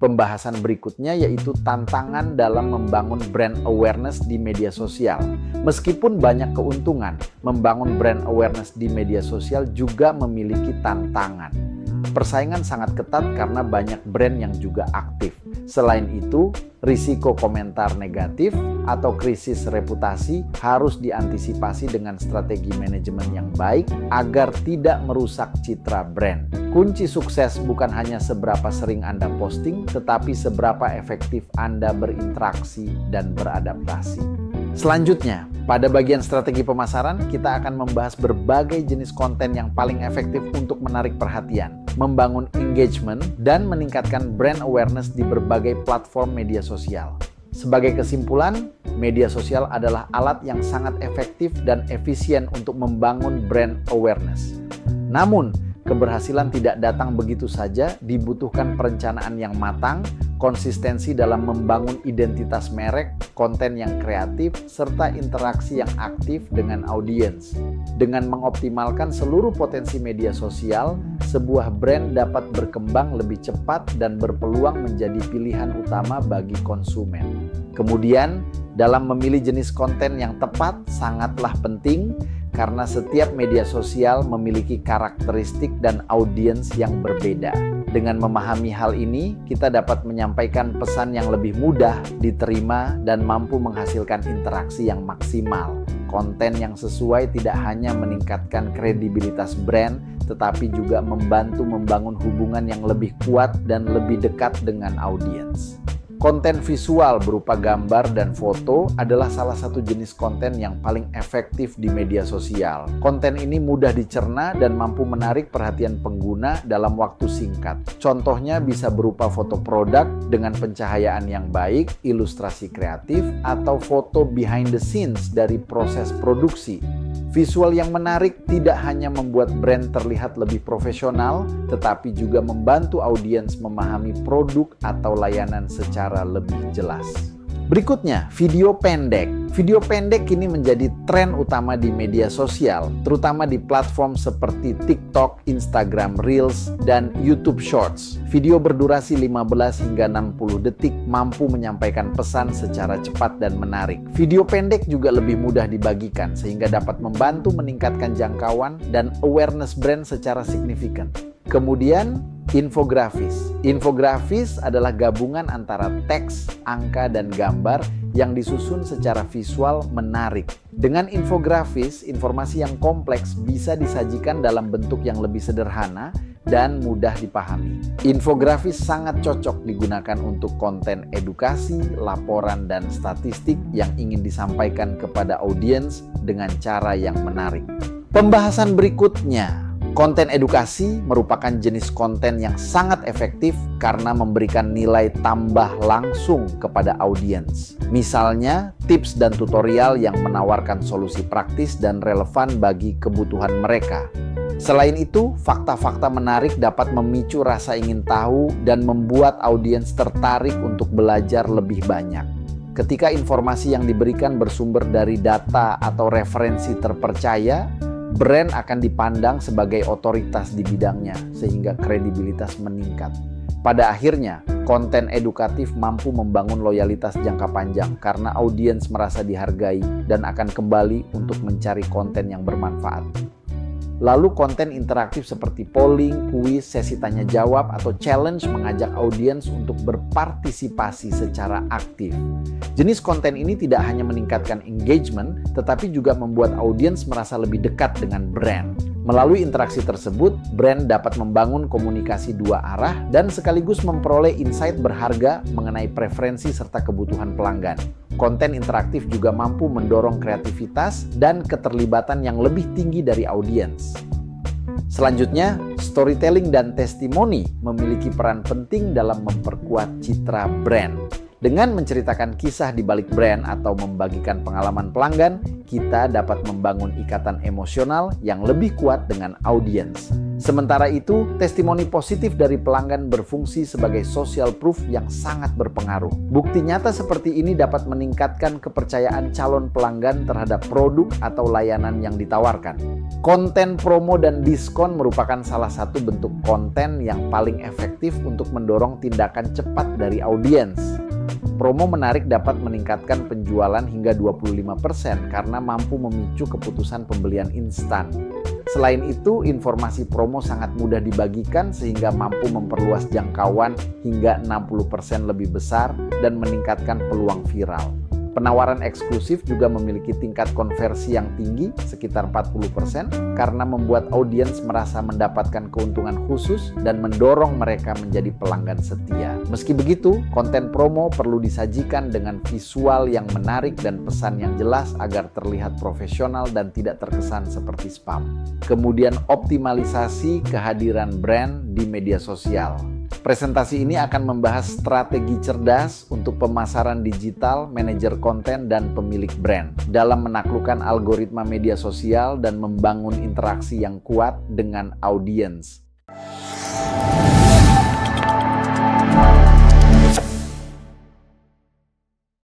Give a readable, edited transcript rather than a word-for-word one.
Pembahasan berikutnya yaitu tantangan dalam membangun brand awareness di media sosial. Meskipun banyak keuntungan, membangun brand awareness di media sosial juga memiliki tantangan. Persaingan sangat ketat karena banyak brand yang juga aktif. Selain itu, risiko komentar negatif atau krisis reputasi harus diantisipasi dengan strategi manajemen yang baik agar tidak merusak citra brand. Kunci sukses bukan hanya seberapa sering Anda posting, tetapi seberapa efektif Anda berinteraksi dan beradaptasi. Selanjutnya, pada bagian strategi pemasaran, kita akan membahas berbagai jenis konten yang paling efektif untuk menarik perhatian, membangun engagement, dan meningkatkan brand awareness di berbagai platform media sosial. Sebagai kesimpulan, media sosial adalah alat yang sangat efektif dan efisien untuk membangun brand awareness. Namun, keberhasilan tidak datang begitu saja, dibutuhkan perencanaan yang matang, konsistensi dalam membangun identitas merek, konten yang kreatif, serta interaksi yang aktif dengan audiens. Dengan mengoptimalkan seluruh potensi media sosial, sebuah brand dapat berkembang lebih cepat dan berpeluang menjadi pilihan utama bagi konsumen. Kemudian, dalam memilih jenis konten yang tepat sangatlah penting, karena setiap media sosial memiliki karakteristik dan audiens yang berbeda. Dengan memahami hal ini, kita dapat menyampaikan pesan yang lebih mudah diterima dan mampu menghasilkan interaksi yang maksimal. Konten yang sesuai tidak hanya meningkatkan kredibilitas brand, tetapi juga membantu membangun hubungan yang lebih kuat dan lebih dekat dengan audiens. Konten visual berupa gambar dan foto adalah salah satu jenis konten yang paling efektif di media sosial. Konten ini mudah dicerna dan mampu menarik perhatian pengguna dalam waktu singkat. Contohnya bisa berupa foto produk dengan pencahayaan yang baik, ilustrasi kreatif, atau foto behind the scenes dari proses produksi. Visual yang menarik tidak hanya membuat brand terlihat lebih profesional, tetapi juga membantu audiens memahami produk atau layanan secara lebih jelas. Berikutnya, video pendek. Video pendek kini menjadi tren utama di media sosial, terutama di platform seperti TikTok, Instagram Reels, dan YouTube Shorts. Video berdurasi 15 hingga 60 detik mampu menyampaikan pesan secara cepat dan menarik. Video pendek juga lebih mudah dibagikan sehingga dapat membantu meningkatkan jangkauan dan awareness brand secara signifikan. Kemudian, infografis. Infografis adalah gabungan antara teks, angka, dan gambar yang disusun secara visual menarik. Dengan infografis, informasi yang kompleks bisa disajikan dalam bentuk yang lebih sederhana dan mudah dipahami. Infografis sangat cocok digunakan untuk konten edukasi, laporan, dan statistik yang ingin disampaikan kepada audiens dengan cara yang menarik. Pembahasan berikutnya, konten edukasi merupakan jenis konten yang sangat efektif karena memberikan nilai tambah langsung kepada audiens. Misalnya, tips dan tutorial yang menawarkan solusi praktis dan relevan bagi kebutuhan mereka. Selain itu, fakta-fakta menarik dapat memicu rasa ingin tahu dan membuat audiens tertarik untuk belajar lebih banyak. Ketika informasi yang diberikan bersumber dari data atau referensi terpercaya, brand akan dipandang sebagai otoritas di bidangnya, sehingga kredibilitas meningkat. Pada akhirnya, konten edukatif mampu membangun loyalitas jangka panjang karena audiens merasa dihargai dan akan kembali untuk mencari konten yang bermanfaat. Lalu konten interaktif seperti polling, kuis, sesi tanya jawab, atau challenge mengajak audiens untuk berpartisipasi secara aktif. Jenis konten ini tidak hanya meningkatkan engagement, tetapi juga membuat audiens merasa lebih dekat dengan brand. Melalui interaksi tersebut, brand dapat membangun komunikasi dua arah dan sekaligus memperoleh insight berharga mengenai preferensi serta kebutuhan pelanggan. Konten interaktif juga mampu mendorong kreativitas dan keterlibatan yang lebih tinggi dari audiens. Selanjutnya, storytelling dan testimoni memiliki peran penting dalam memperkuat citra brand. Dengan menceritakan kisah di balik brand atau membagikan pengalaman pelanggan, kita dapat membangun ikatan emosional yang lebih kuat dengan audiens. Sementara itu, testimoni positif dari pelanggan berfungsi sebagai social proof yang sangat berpengaruh. Bukti nyata seperti ini dapat meningkatkan kepercayaan calon pelanggan terhadap produk atau layanan yang ditawarkan. Konten promo dan diskon merupakan salah satu bentuk konten yang paling efektif untuk mendorong tindakan cepat dari audiens. Promo menarik dapat meningkatkan penjualan hingga 25% karena mampu memicu keputusan pembelian instan. Selain itu, informasi promo sangat mudah dibagikan sehingga mampu memperluas jangkauan hingga 60% lebih besar dan meningkatkan peluang viral. Penawaran eksklusif juga memiliki tingkat konversi yang tinggi, sekitar 40%, karena membuat audiens merasa mendapatkan keuntungan khusus dan mendorong mereka menjadi pelanggan setia. Meski begitu, konten promo perlu disajikan dengan visual yang menarik dan pesan yang jelas agar terlihat profesional dan tidak terkesan seperti spam. Kemudian, optimalisasi kehadiran brand di media sosial. Presentasi ini akan membahas strategi cerdas untuk pemasaran digital, manajer konten, dan pemilik brand dalam menaklukkan algoritma media sosial dan membangun interaksi yang kuat dengan audiens.